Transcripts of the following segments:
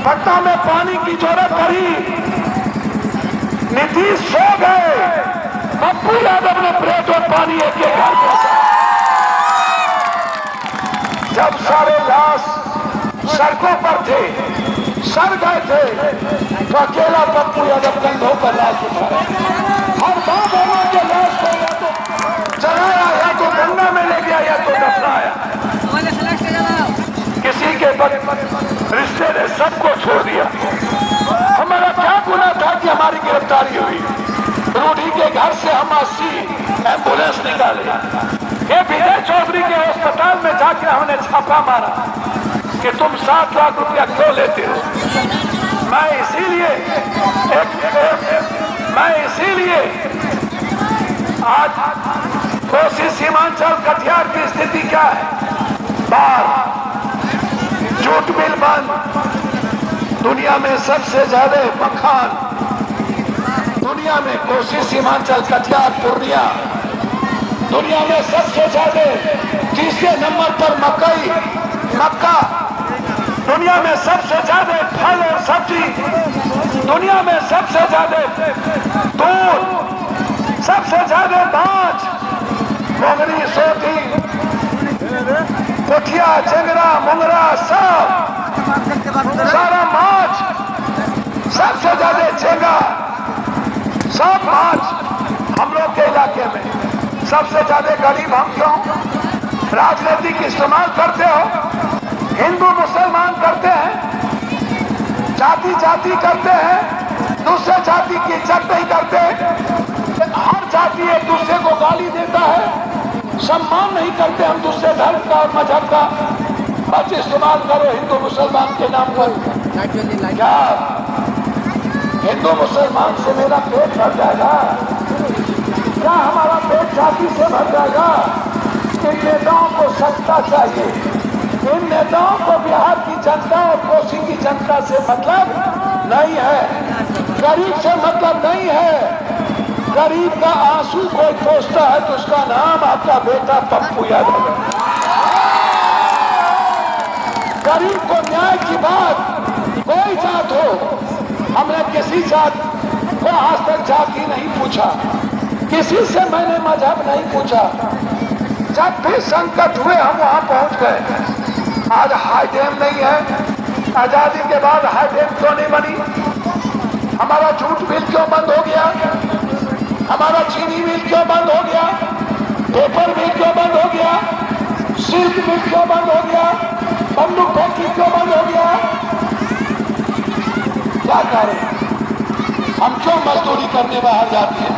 पटना में पानी की जरूरत पड़ी, नीतीश सो गए, पप्पू यादव ने ब्रेड और पानी एक एक घर पहुंचाया। जब सारे लाश सड़कों पर थे, सड़ गए थे, तो अकेला पप्पू यादव कंधों पर लाश उठाया। हर बात होना के लाश को या तो जलाया, या तो गंगा में ले गया, या तो दफनाया। किसी के रिश्ते ने सबको छोड़ दिया। हमारा क्या गुनाह था कि हमारी गिरफ्तारी हुई? रूढ़ी के घर से हम 80 एम्बुलेंस निकाले। ये विजय चौधरी के अस्पताल में जाके हमने छापा मारा कि तुम 7 लाख रुपया क्यों लेते हो। मैं इसीलिए आज कोसी सीमांचल कटिहार की स्थिति क्या है? बाढ़, जूट मिल बंद, दुनिया में सबसे ज्यादा मखान, दुनिया में कोसी सीमांचल कटिहार पूर्णिया, दुनिया में सबसे ज्यादा, तीसरे नंबर पर मक्का, दुनिया में सबसे ज्यादा फल और सब्जी, दुनिया में सबसे ज्यादा दूध, सबसे ज्यादा माछ, मोगरी, सोटी, कोठिया, चेंगरा, मुंगरा, सारा माछ, सबसे ज्यादा झेंगा, सब माछ हम लोग के इलाके में। सबसे ज्यादा गरीब हम क्यों? राजनीतिक इस्तेमाल करते हो, हिंदू मुसलमान करते हैं, जाति करते हैं, दूसरे जाति की इज्जत नहीं करते। हर जाति एक दूसरे को गाली देता है, सम्मान नहीं करते हम दूसरे धर्म का और मजहब का। बस इस्तेमाल करो हिंदू मुसलमान के नाम पर। क्या हिंदू मुसलमान से मेरा पेट भर जाएगा? क्या हमारा पेट जाति से भर जाएगा? इन नेताओं को सत्ता चाहिए। इन नेताओं को बिहार की जनता और कोसी की जनता से मतलब नहीं है, गरीब से मतलब नहीं है। गरीब का आंसू कोई पोसता है तो उसका नाम आपका बेटा पप्पू यादव है। गरीब को न्याय की बात, कोई जात हो, हमने किसी जात को आज तक जाति नहीं पूछा, किसी से मैंने मजहब नहीं पूछा। जब भी संकट हुए हम वहां पहुंच गए। आज हाई डैम नहीं है, आजादी के बाद हाई डैम क्यों नहीं बनी? हमारा जूट मिल क्यों बंद हो गया? हमारा चीनी मिल क्यों बंद हो गया? पेपर मिल क्यों बंद हो गया? सिल्क मिल क्यों बंद हो गया? बंदूक फैक्ट्री क्यों बंद हो गया? क्या करें? हम क्यों मजदूरी करने बाहर जाते हैं?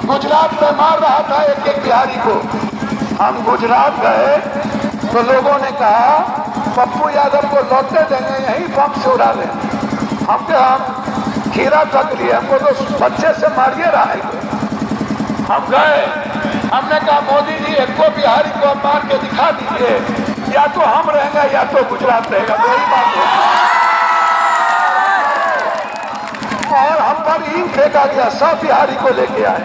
गुजरात में मार रहा था एक बिहारी को। हम गुजरात गए तो लोगों ने कहा पप्पू यादव को लौटने देंगे, यहीं बम से उड़ा दें। हम खीरा तक लिए, हमको तो बच्चे से मारिए रहा है। हम गए, हमने कहा मोदी जी एक को बिहारी को मार के दिखा दीजिए, या तो हम रहेंगे या तो गुजरात रहेगा, तो यही बात है। और हम पर ईंट फेंका गया, 100 बिहारी को लेके आए।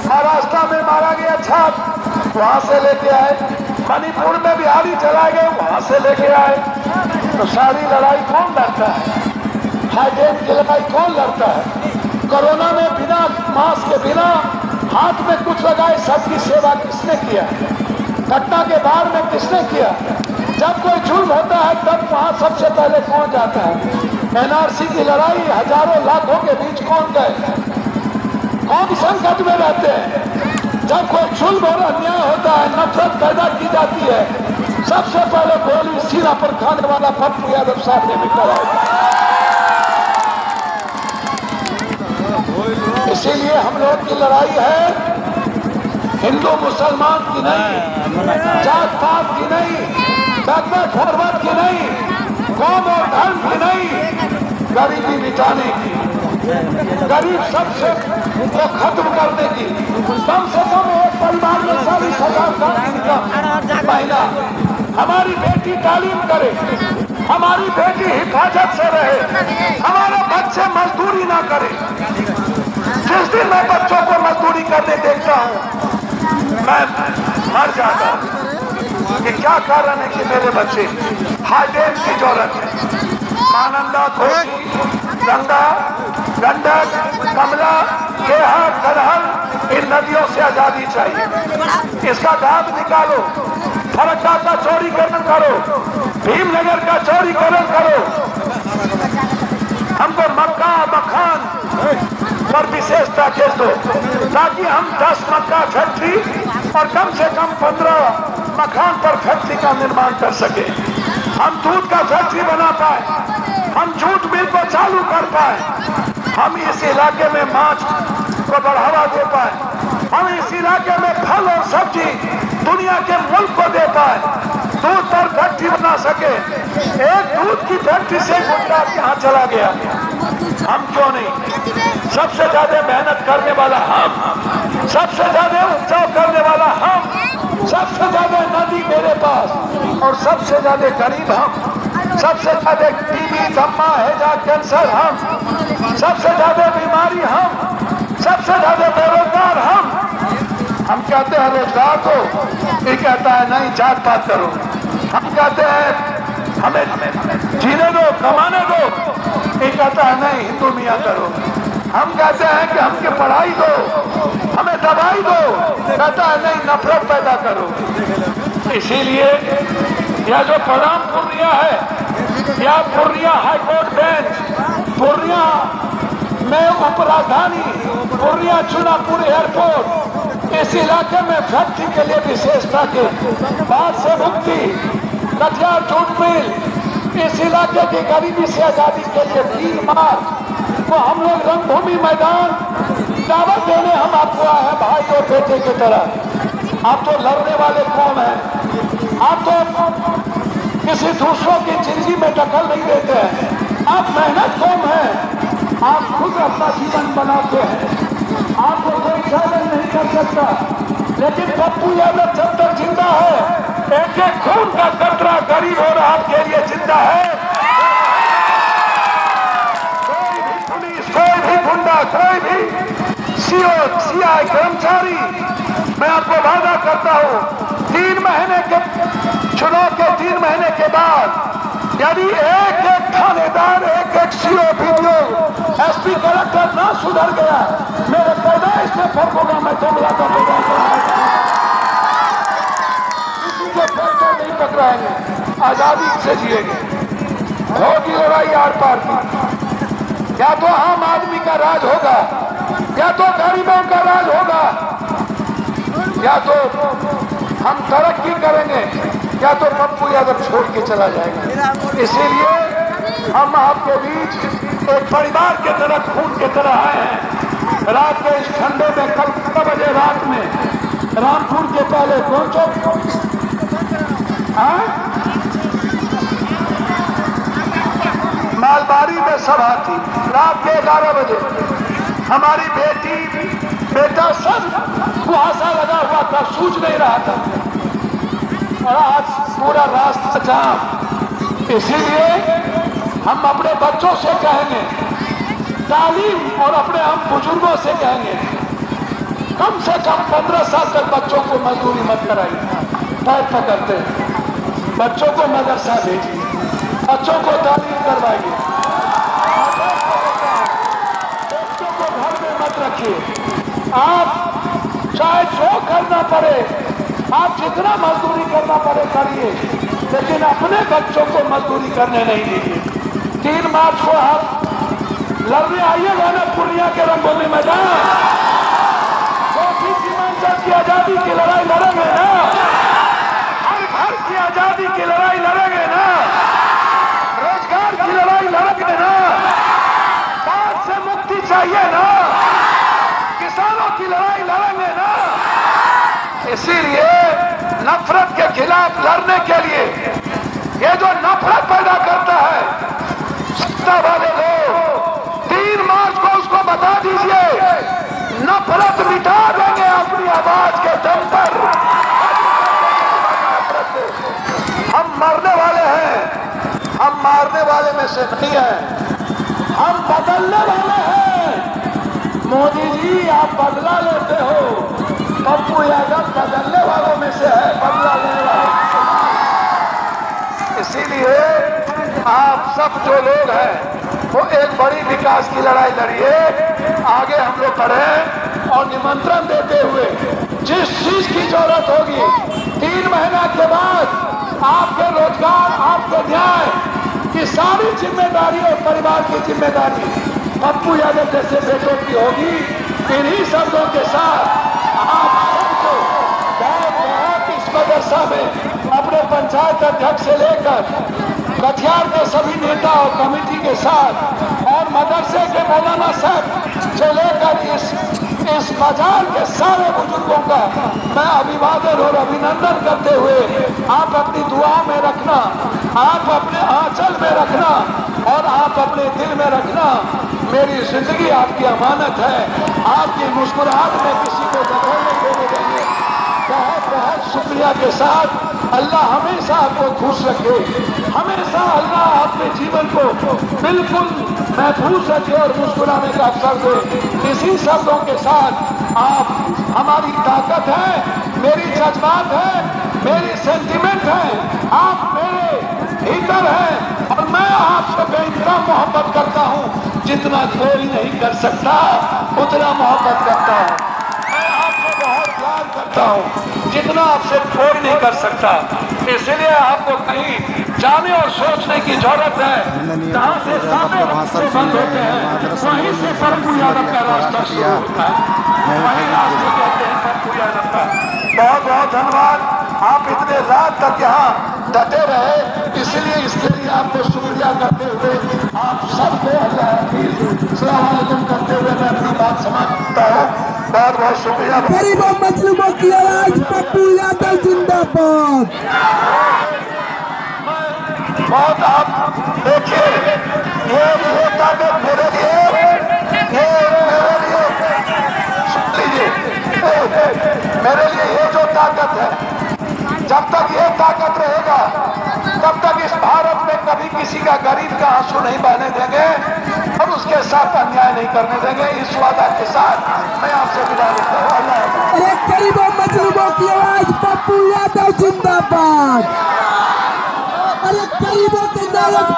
महाराष्ट्र में मारा गया छाप, वहां से लेके आए। मणिपुर में बिहारी चलाए गए, वहां से लेके आए। तो सारी लड़ाई कौन लड़ता है? हाई डैम की लड़ाई कौन लड़ता है? कोरोना में बिना मास्क के, बिना हाथ में कुछ लगाए सबकी सेवा किसने किया? घटना के बाहर में किसने किया? जब कोई जुल्म होता है तब वहां सबसे पहले कौन जाता है? एनआरसी की लड़ाई हजारों लाखों के बीच कौन गए? कौन संकट में रहते हैं? जब कोई जुल्म और अन्याय होता है, नफरत पैदा की जाती है, सबसे पहले गोली सीना पर खाने वाला पप्पू यादव साहब ने निकला। इसीलिए हम लोग की लड़ाई है हिंदू मुसलमान की नहीं, जात पात की नहीं, बैकवर्ड फॉरवर्ड की नहीं, कौम और धर्म की नहीं, गरीबी मिटाने की, गरीब सबसे को खत्म करने की। कम से कम एक परिवार में 40,000 का इनकम महीना, हमारी बेटी तालीम करे, हमारी बेटी हिफाजत से रहे, हमारे बच्चे मजदूरी ना करे। जिस दिन मैं बच्चों को मजदूरी करने देखता हूँ मैं मर जाता हूँ कि क्या कारण है कि मेरे बच्चे हाई डैम की जरूरत है। महानंदा, कोसी, गंगा, गंडक, कमला, केहर, करहल, इन नदियों से आजादी चाहिए। इसका दाब निकालो, फरक्का का चौड़ीकरण करो, भीमनगर का चौड़ीकरण करो। हमको मक्का मखान पर विशेष पैकेज दो, ताकि हम 10 मक्का फैक्ट्री और कम से कम 15 मखान पर फैक्ट्री का निर्माण कर सके। हम दूध का फैक्ट्री बना पाए, हम जूट मिल को चालू कर पाए, हम इस इलाके में मांस को बढ़ावा दे पाए, हम इस इलाके में फल और सब्जी दुनिया के मुल्क को दे पाए, दूध पर फैक्ट्री बना सके। एक दूध की फैक्ट्री से गुजरात यहाँ चला गया, हम क्यों नहीं? सबसे ज्यादा मेहनत करने वाला हम, सबसे ज्यादा उपजाऊ करने वाला हम, सबसे ज्यादा नदी मेरे पास और सबसे ज्यादा गरीब हम, सबसे ज्यादा टीबी, दमा, हैजा, कैंसर हम, सबसे ज्यादा बीमारी हम, सबसे ज्यादा बेरोजगार हम। हम कहते हैं रोजगार दो, ये कहता है नहीं जात पात करो। हम कहते हैं हमें जीने दो, कमाने दो, ये कहता है नहीं हिंदू मियाँ करो। हम कहते हैं कि हमके पढ़ाई दो, हमें दवाई दो, कहता है नहीं नफरत पैदा करो। इसीलिए यह जो प्रणाम पूर्णिया है, या पूर्णिया हाईकोर्ट बेंच, पूर्णिया में उपराजधानी, पूर्णिया चुनापुर एयरपोर्ट, इस इलाके में फैक्ट्री के लिए विशेष पैकेज, बाढ़ से मुक्ति, कटिहार जूट मिल, इस इलाके की गरीबी से आजादी के लिए 3 मार्च को हम लोग रंगभूमि मैदान दावत देने हम आपको आए हैं भाई और बेटे की तरह। आप तो लड़ने वाले कौन हैं? आप तो किसी दूसरों की जिंदगी में दखल नहीं देते हैं। आप मेहनत कौन है? आप खुद अपना जीवन बनाते हैं, आपको कोई चैलेंज नहीं कर सकता। लेकिन पप्पू यादव जब तक जिंदा है, एक एक खून का कतरा गरीब और आपके लिए जिंदा है। कोई भी पुलिस, कोई भी गुंडा, कोई भी सीआई कर्मचारी, मैं आपको वादा करता हूं 3 महीने के चुनाव के 3 महीने के बाद यदि एक एक थानेदार, एक एक सीओ, वीडियो, एसपी, कलेक्टर ना सुधर गया, मेरे पैदाइश में फर्कोगा मैं तोमला का पैदा किसी के पैर को नहीं पकड़ाएंगे, आजादी से जिएंगे। होगी लड़ाई आर पार की, या तो आम आदमी का राज होगा, या तो गरीबों का राज होगा, या तो हम तरक्की करेंगे, या तो पप्पू यादव छोड़ के चला जाएगा। इसीलिए हम आपके बीच एक परिवार के तरह, खून के तरह आए हैं। रात के इस ठंडे में, कल 9 बजे रात में रामपुर के पहले पहुंचो, मालबारी में सभा थी। रात के 11 बजे हमारी बेटी, बेटा सब कुहासा लगा हुआ था, सूझ नहीं रहा था, और आज पूरा रास्ता जाम। इसीलिए हम अपने बच्चों से कहेंगे तालीम, और अपने हम बुजुर्गों से कहेंगे कम से कम 15 साल तक बच्चों को मजदूरी मत कराइए। पैर पकड़ते बच्चों को मदरसा भेजिए, बच्चों को तालीम करवाइए, बच्चों को घर में मत रखिए। आप चाहे जो करना पड़े, आप जितना मजदूरी करना पड़े करिए, लेकिन अपने बच्चों को मजदूरी करने नहीं दीजिए। 3 मार्च को आप लड़ने आइएगा ना पूर्णिया के रंगभूमि मैदान, कोसी सीमांचल की आजादी की लड़ाई लड़ेंगे ना, हर घर की आजादी की लड़ाई लड़ेंगे ना, रोजगार की लड़ाई लड़ेंगे ना, बाढ़ से मुक्ति चाहिए ना, किसानों की लड़ाई लड़ेंगे ना। इसीलिए नफरत के खिलाफ लड़ने के लिए, ये जो नफरत पैदा करता है सत्ता वाले लोग, 3 मार्च को उसको बता दीजिए, नफरत मिटा देंगे अपनी आवाज के दम पर। हम मरने वाले हैं, हम मारने वाले में से नहीं हैं, हम बदलने वाले हैं। मोदी जी आप बदला लेते हो, पप्पू यादव बदलने वालों में से है, बदला लेने वाले। इसीलिए आप सब जो लोग हैं वो एक बड़ी विकास की लड़ाई लड़िए, आगे हम लोग बढ़े और निमंत्रण देते हुए जिस चीज की जरूरत होगी 3 महीना के बाद आपके रोजगार, आपके न्याय की सारी जिम्मेदारी और परिवार की जिम्मेदारी पप्पू यादव जैसे बेटों की होगी। इन्हीं शब्दों के साथ आप सबको बहुत इस मदरसा में अपने पंचायत अध्यक्ष से लेकर कटिहार के सभी नेता और कमेटी के साथ और मदरसे के मौलाना साहब से लेकर इस बाजार के सारे बुजुर्गों का मैं अभिवादन और अभिनंदन करते हुए आप अपनी दुआओं में रखना, आप अपने आंचल में रखना और आप अपने दिल में रखना। मेरी जिंदगी आपकी अमानत है, आपकी मुस्कुराहट में किसी को दखल नहीं देने देंगे। बहुत बहुत शुक्रिया के साथ अल्लाह हमेशा आपको खुश रखे, हमेशा अल्लाह आपके जीवन को बिल्कुल महफूज रखे और मुस्कुराने का अवसर दे। इसी शब्दों के साथ आप हमारी ताकत है, मेरी जज्बात है, मेरी सेंटिमेंट है, आप मेरे भीतर हैं और मैं आपसे बेइंतहा मोहब्बत करता हूँ। जितना कोई नहीं कर सकता उतना मोहब्बत करता हूँ। मैं आपसे बहुत प्यार करता हूँ जितना आपसे कोई नहीं कर सकता। इसलिए आपको कहीं जाने और सोचने की जरूरत है। जहाँ से सामने रास्ते बंद होते हैं वहीं से पप्पू यादव का रास्ता शुरू होता है, वहीं रास्ते कहते हैं पप्पू यादव का। बहुत बहुत धन्यवाद। आप इतने रात तक यहाँ डटे रहे, इसलिए इसके लिए आपको शुक्रिया करते हुए आप सबको अल्लाह हफीज़ अस्सलाम वालेकुम करते हुए मैं अपनी बात समाप्त करता हूँ। बहुत बहुत शुक्रिया। गरीबों मजलूमों की आवाज पप्पू यादव जिंदाबाद। बहुत आप देखिए ये ताकत मेरे लिए सुन लीजिए, मेरे लिए ये जो ताकत है, जब तक ये ताकत रहेगा तब तक इस भारत में कभी किसी का गरीब का आंसू नहीं बहने देंगे और उसके साथ अन्याय नहीं करने देंगे। इस वादा के साथ मैं आपसे विदा लेता हूँ। अल्लाह। अरे गरीबों मजलूमोकी आवाज पप्पू यादव जिंदाबाद। अरे गरीबों के नायक